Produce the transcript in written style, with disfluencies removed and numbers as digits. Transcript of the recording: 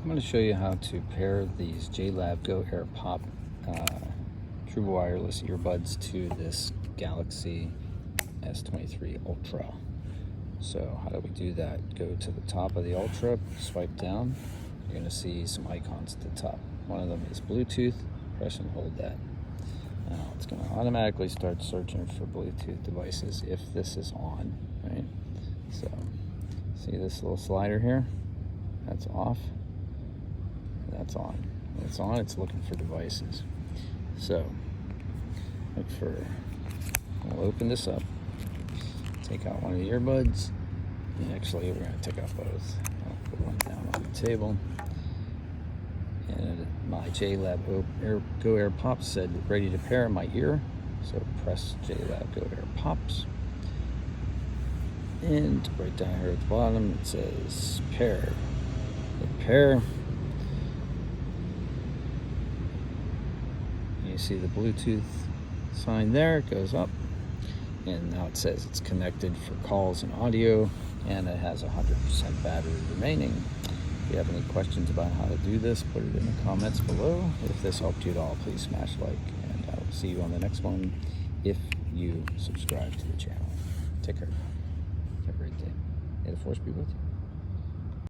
I'm going to show you how to pair these JLab Go Air Pop true wireless earbuds to this Galaxy S23 Ultra. So how do we do that? Go to the top of the Ultra, swipe down. You're going to see some icons at the top. One of them is Bluetooth. Press and hold that. Now it's going to automatically start searching for Bluetooth devices if this is on, right? So see this little slider here? That's off. That's on. When it's on, it's looking for devices. So look for, we'll open this up, take out one of the earbuds, and actually we're going to take out both. I'll put one down on the table. And my JLab Go Air Pops said ready to pair in my ear. So press JLab Go Air Pops. And right down here at the bottom it says pair. Hit pair. You see the Bluetooth sign there, it goes up, and now it says it's connected for calls and audio, and it has 100% battery remaining. If you have any questions about how to do this, put it in the comments below. If this helped you at all, please smash like, and I will see you on the next one if you subscribe to the channel. Take care. Have a great day. May the force be with you.